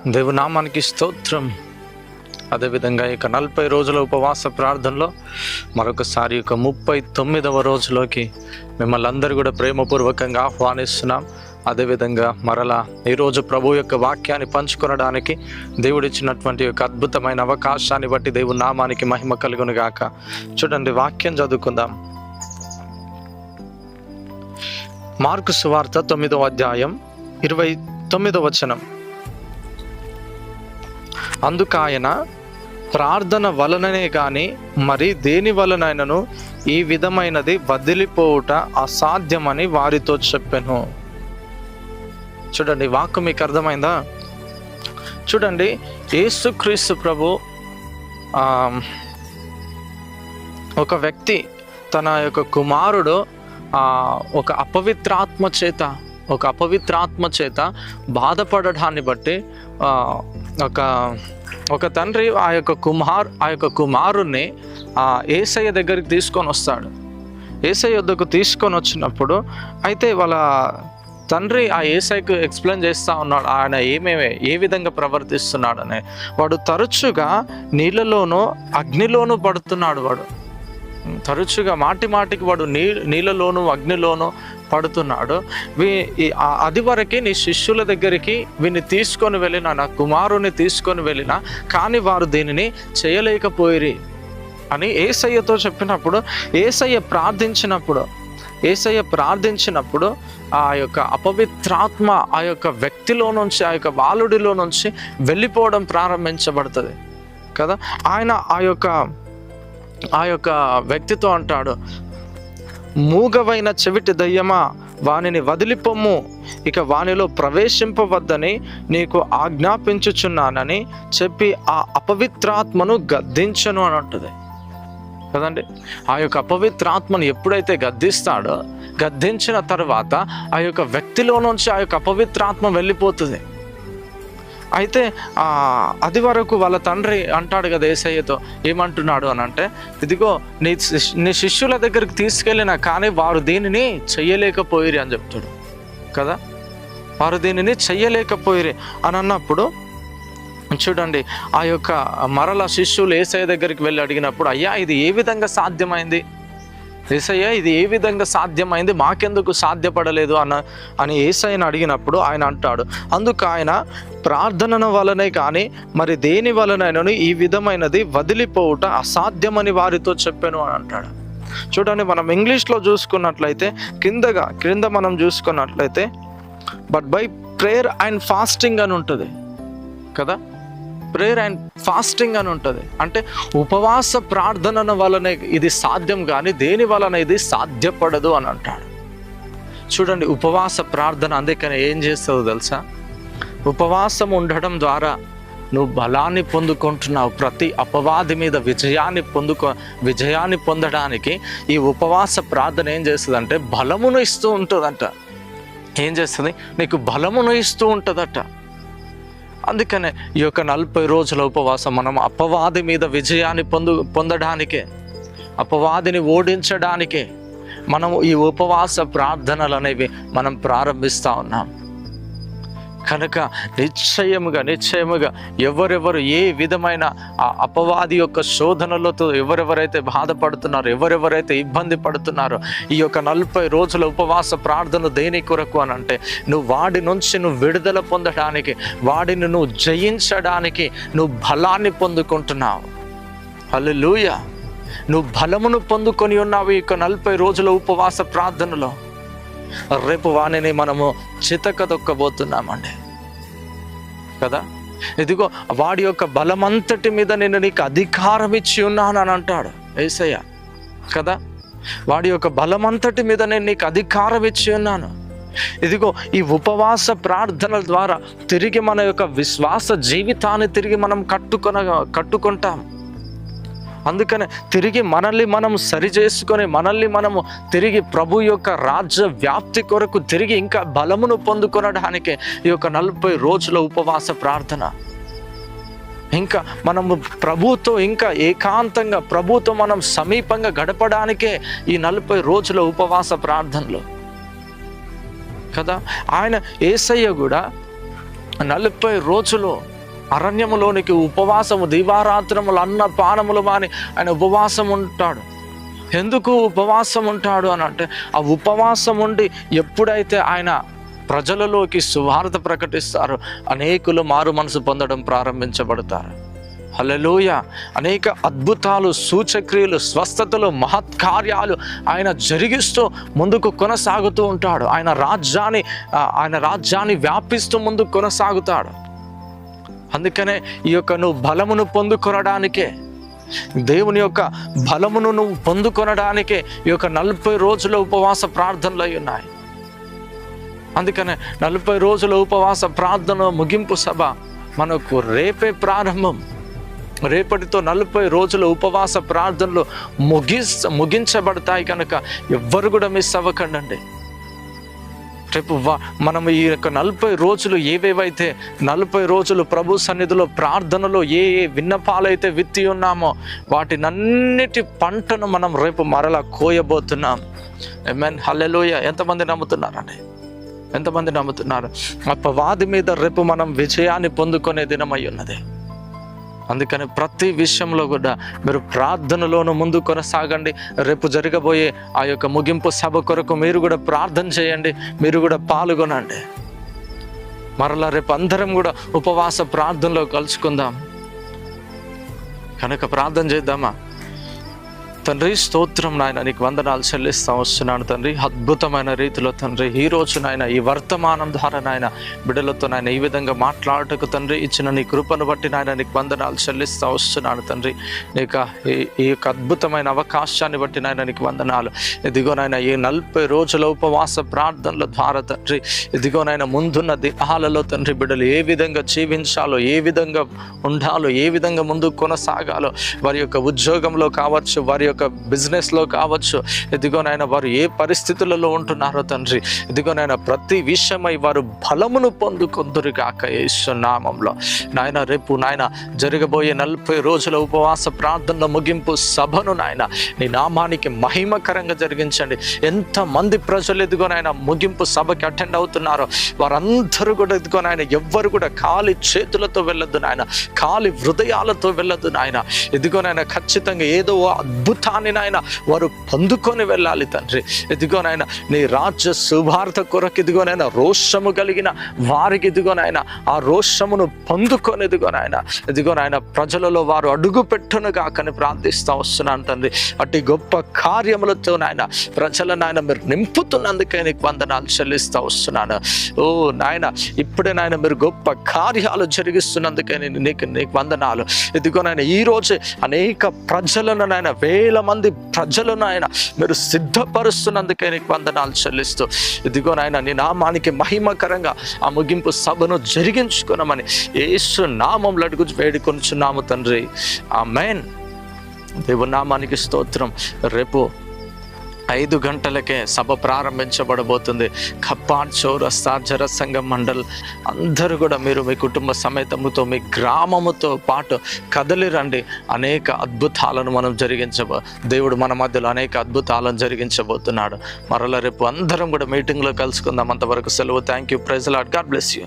దేవునామానికి స్తోత్రం. అదేవిధంగా ఇక 40 రోజుల ఉపవాస ప్రార్థనలో మరొకసారి ఇక 39వ రోజులోకి మిమ్మల్ని అందరూ కూడా ప్రేమపూర్వకంగా ఆహ్వానిస్తున్నాం. అదేవిధంగా మరలా ఈరోజు ప్రభు యొక్క వాక్యాన్ని పంచుకొనడానికి దేవుడిచ్చినటువంటి యొక్క అద్భుతమైన అవకాశాన్ని బట్టి దేవుని నామానికి మహిమ కలుగును గాక. చూడండి, వాక్యం చదువుకుందాం. మార్కు సువార్త 9వ అధ్యాయం 29వ వచనం. అందుకాయన ప్రార్థన వలననే కానీ మరి దేని వలనైనను ఈ విధమైనది వదిలిపోవుట అసాధ్యమని వారితో చెప్పెను. చూడండి, వాక్కు మీకు అర్థమైందా? చూడండి, యేసుక్రీస్తు ప్రభు ఒక వ్యక్తి తన యొక్క కుమారుడు ఒక అపవిత్రాత్మ చేత బాధపడడాన్ని బట్టి ఒక తండ్రి ఆ యొక్క కుమారుణ్ణి యేసయ్య దగ్గరికి తీసుకొని వస్తాడు. యేసయ్య వద్దకు తీసుకొని వచ్చినప్పుడు అయితే వాళ్ళ తండ్రి ఆ యేసయ్యకు ఎక్స్ప్లెయిన్ చేస్తూ ఉన్నాడు, ఆయన ఏ విధంగా ప్రవర్తిస్తున్నాడని. వాడు తరచుగా నీళ్ళలోనూ అగ్నిలోనూ పడుతున్నాడు. వాడు తరచుగా మాటికి వాడు నీళ్ళలోనూ అగ్నిలోనూ పడుతున్నాడు. అది వరకు నీ శిష్యుల దగ్గరికి వీని తీసుకొని వెళ్ళిన, నా కుమారుని తీసుకొని వెళ్ళిన, కానీ వారు దీనిని చేయలేకపోయిరి అని యేసయ్యతో చెప్పినప్పుడు, యేసయ్య ప్రార్థించినప్పుడు ఆ యొక్క అపవిత్రాత్మ ఆ యొక్క వ్యక్తిలో నుంచి, ఆ యొక్క బాలుడిలో నుంచి వెళ్ళిపోవడం ప్రారంభించబడుతుంది కదా. ఆయన ఆ యొక్క వ్యక్తితో అంటాడు, మూగవైన చెవిటి దయ్యమా, వానిని వదిలిపొమ్ము, ఇక వానిలో ప్రవేశింపవద్దని నీకు ఆజ్ఞాపించుచున్నానని చెప్పి ఆ అపవిత్రాత్మను గద్దించను అని అంటుంది కదండి. ఆ యొక్క అపవిత్రాత్మను ఎప్పుడైతే గద్దించిన తర్వాత ఆ యొక్క వ్యక్తిలో నుంచి ఆ యొక్క అపవిత్రాత్మ వెళ్ళిపోతుంది. అయితే అది వరకు వాళ్ళ తండ్రి అంటాడు కదా యేసయ్యతో, ఏమంటున్నాడు అని అంటే, ఇదిగో నీ శిష్యుల దగ్గరికి తీసుకెళ్ళినా కానీ వారు దీనిని చెయ్యలేకపోయిరి అని చెప్తాడు కదా. వారు దీనిని చెయ్యలేకపోయిరి అని అన్నప్పుడు చూడండి, ఆ యొక్క మరల శిష్యులు యేసయ్య దగ్గరికి వెళ్ళి అడిగినప్పుడు, అయ్యా ఇది ఏ విధంగా సాధ్యమైంది? యేసయ్య ఇది ఏ విధంగా సాధ్యమైంది, మాకెందుకు సాధ్యపడలేదు అని యేసయ్యను అడిగినప్పుడు ఆయన అంటాడు, అందుకు ఆయన ప్రార్థన వలనే కానీ మరి దేని వలనైనను ఈ విధమైనది వదిలిపోవుట అసాధ్యమని వారితో చెప్పాను అని అంటాడు. చూడండి, మనం ఇంగ్లీష్లో చూసుకున్నట్లయితే క్రింద మనం చూసుకున్నట్లయితే but by prayer and fasting అని ఉంటుంది కదా. ప్రేయర్ అండ్ ఫాస్టింగ్ అని ఉంటుంది. అంటే ఉపవాస ప్రార్థన వలనే ఇది సాధ్యం కానీ దేని వలన ఇది సాధ్యపడదు అని అంటాడు. చూడండి, ఉపవాస ప్రార్థన అందుకని ఏం చేస్తుందో తెలుసా? ఉపవాసం ఉండడం ద్వారా నువ్వు బలాన్ని పొందుకుంటున్నావు. ప్రతి అపవాది మీద విజయాన్ని పొందడానికి ఈ ఉపవాస ప్రార్థన ఏం చేస్తుందంటే బలమును ఇస్తూ ఉంటుందంట. ఏం చేస్తుంది? నీకు బలమును ఇస్తూ ఉంటుందట. అందుకనే ఈ యొక్క 40 రోజుల ఉపవాసం మనం అపవాది మీద విజయాన్ని పొందడానికే, అపవాదిని ఓడించడానికే మనము ఈ ఉపవాస ప్రార్థనలు అనేవి మనం ప్రారంభిస్తూ ఉన్నాం కనుక నిశ్చయముగా ఎవరెవరు ఏ విధమైన ఆ అపవాది యొక్క శోధనలతో ఎవరెవరైతే బాధపడుతున్నారో, ఎవరెవరైతే ఇబ్బంది పడుతున్నారో, ఈ యొక్క 40 రోజుల ఉపవాస ప్రార్థన దేని కొరకు అని అంటే నువ్వు వాడి నుంచి నువ్వు విడుదల పొందడానికి, వాడిని నువ్వు జయించడానికి నువ్వు బలాన్ని పొందుకుంటున్నావు. హల్లెలూయా! నువ్వు బలమును పొందుకొని ఉన్నావు ఈ యొక్క 40 రోజుల ఉపవాస ప్రార్థనలో. రేపు వాణిని మనము చితకదొక్కబోతున్నామండి కదా. ఇదిగో వాడి యొక్క బలమంతటి మీద నేను నీకు అధికారం ఇచ్చి ఉన్నాను అని అంటాడు యేసయ్య కదా. వాడి యొక్క బలమంతటి మీద నేను నీకు అధికారం ఇచ్చి ఉన్నాను. ఇదిగో ఈ ఉపవాస ప్రార్థనల ద్వారా తిరిగి మన యొక్క విశ్వాస జీవితాన్ని తిరిగి మనం కట్టుకుంటాం. అందుకనే తిరిగి మనల్ని మనం సరి చేసుకొని మనము తిరిగి ప్రభు యొక్క రాజ్య వ్యాప్తి కొరకు తిరిగి ఇంకా బలమును పొందుకొనడానికే ఈ యొక్క 40 రోజుల ఉపవాస ప్రార్థన. ఇంకా మనము ప్రభుతో ఇంకా ఏకాంతంగా ప్రభుతో మనం సమీపంగా గడపడానికే ఈ 40 రోజుల ఉపవాస ప్రార్థనలు కదా. యేసయ్య కూడా 40 రోజులు అరణ్యములోనికి ఉపవాసము, దీవారాత్రములు, అన్న పానములు మాని ఆయన ఉపవాసం ఉంటాడు. ఎందుకు ఉపవాసం ఉంటాడు అని అంటే, ఆ ఉపవాసం ఉండి ఎప్పుడైతే ఆయన ప్రజలలోకి సువార్త ప్రకటిస్తారో అనేకులు మారు మనసు పొందడం ప్రారంభించబడతారు. హల్లెలూయా. అనేక అద్భుతాలు, సూచక్రియలు, స్వస్థతలు, మహత్కార్యాలు ఆయన జరిగిస్తూ ముందుకు కొనసాగుతూ ఉంటాడు. ఆయన రాజ్యాన్ని వ్యాపిస్తూ ముందుకు కొనసాగుతాడు. అందుకనే ఈ యొక్క నువ్వు బలమును పొందుకొనడానికే, దేవుని యొక్క బలమును నువ్వు పొందుకొనడానికే ఈ యొక్క 40 రోజుల ఉపవాస ప్రార్థనలు అయి ఉన్నాయి. అందుకనే 40 రోజుల ఉపవాస ప్రార్థన ముగింపు సభ మనకు రేపే ప్రారంభం. రేపటితో 40 రోజుల ఉపవాస ప్రార్థనలు ముగించబడతాయి కనుక ఎవ్వరు కూడా మిస్ అవ్వకండి. రేపు మనం ఈ యొక్క 40 రోజులు ఏవేవైతే 40 రోజులు ప్రభు సన్నిధిలో ప్రార్థనలో ఏ విన్నపాలైతే విత్తి ఉన్నామో వాటినన్నిటి పంటను మనం రేపు మరలా కోయబోతున్నాం. ఆమేన్, హల్లెలూయా. ఎంతమంది నమ్ముతున్నారండి? ఎంతమంది నమ్ముతున్నారు? అపవాది మీద రేపు మనం విజయాన్ని పొందుకునే దినమై ఉన్నది. అందుకని ప్రతి విషయంలో కూడా మీరు ప్రార్థనలోనూ ముందు కొనసాగండి. రేపు జరగబోయే ఆ యొక్క ముగింపు సభ కొరకు మీరు కూడా ప్రార్థన చేయండి, మీరు కూడా పాల్గొనండి. మరలా రేపు అందరం కూడా ఉపవాస ప్రార్థనలో కలుసుకుందాం. కనుక ప్రార్థన చేద్దామా? తండ్రి, స్తోత్రం నాయన, నీకు వందనాలు చెల్లిస్తా వస్తున్నాను తండ్రి. అద్భుతమైన రీతిలో తండ్రి ఈ రోజు నాయన ఈ వర్తమానం ద్వారా నాయన బిడ్డలతో నాయన ఈ విధంగా మాట్లాడటకు తండ్రి ఇచ్చిన నీ కృపను బట్టి నాయన నీకు వందనాలు చెల్లిస్తా వస్తున్నాను తండ్రి. నీకు ఈ యొక్క అద్భుతమైన అవకాశాన్ని బట్టి నాయన నీకు వందనాలు. ఇదిగో నాయన ఈ 40 రోజుల ఉపవాస ప్రార్థనల ద్వారా తండ్రి, ఇదిగో నాయన ముందున్న దినాలలో తండ్రి బిడ్డలు ఏ విధంగా జీవించాలో, ఏ విధంగా ఉండాలో, ఏ విధంగా ముందుకు కొనసాగాలో, వారి యొక్క ఉద్యోగంలో కావచ్చు, వారి యొక్క బిజినెస్లో కావచ్చు, ఇదిగో నాయన వారు ఏ పరిస్థితులలో ఉంటున్నారో తండ్రి, ఇదిగో నాయన ప్రతి విషయమై వారు బలమును పొందుకొందురు గాక యేసు నామములో. నాయన రేపు నాయన జరగబోయే 40 రోజుల ఉపవాస ప్రార్థనల ముగింపు సభను నాయన నీ నామానికి మహిమకరంగా జరిగించండి. ఎంతమంది ప్రజలు ఇదిగో నాయన ముగింపు సభకి అటెండ్ అవుతున్నారో వారందరూ కూడా ఇదిగో నాయన ఎవ్వరు కూడా ఖాళీ చేతులతో వెళ్ళొద్దు నాయన, ఖాళీ హృదయాలతో వెళ్ళొద్దు నాయన. ఇదిగో నాయన ఖచ్చితంగా ఏదో అద్భుతాన్ని నాయన వారు పొందుకొని వెళ్ళాలి తండ్రి. ఇదిగో నాయన నీ రాజ్య సువార్త కొరకు ఇదిగో నాయన రోషము కలిగిన వారికి ఇదిగో నాయన ఆ రోషమును పొందుకొని ఇదిగో నాయన ప్రజలలో వారు అడుగు పెట్టును కాకని ప్రార్థిస్తూ వస్తున్నాను తండ్రి. అట్టి గొప్ప కార్యములతో నాయన ప్రజల నాయన మీరు నింపుతున్నందుకే నీకు వందనాలు చెల్లిస్తూ వస్తున్నాను. ఓ నాయన ఇప్పుడే నాయన మీరు గొప్ప కార్యాలు జరిగిస్తున్నందుకే నీకు వందనాలు. ఇదిగో నాయన ఈరోజు అనేక ప్రజలను నాయన వేల మంది ప్రజలను ఆయన మీరు సిద్ధపరుస్తున్నందుకే నీకు వందనాలు చెల్లిస్తూ ఇదిగో నాయన నీ నామానికి మహిమకరంగా ఆ ముగింపు సభను జరిగించుకున్నామని యేసు నామములో అడుగు వేడుకొనుచున్నాము తండ్రి. ఆమేన్. దేవుని నామానికి స్తోత్రం. రేపు 5 గంటలకే సభ ప్రారంభించబడబోతుంది. ఖప్పాడ్ చౌరస్తా జనసంఘ మండల్ అందరూ కూడా మీరు మీ కుటుంబ సమేతముతో మీ గ్రామముతో పాటు కదలి రండి. అనేక అద్భుతాలను మనం దేవుడు మన మధ్యలో అనేక అద్భుతాలను జరిగించబోతున్నాడు. మరలా రేపు అందరం కూడా మీటింగ్లో కలుసుకుందాం. అంతవరకు సెలవు. Thank you. Praise the Lord. God bless you.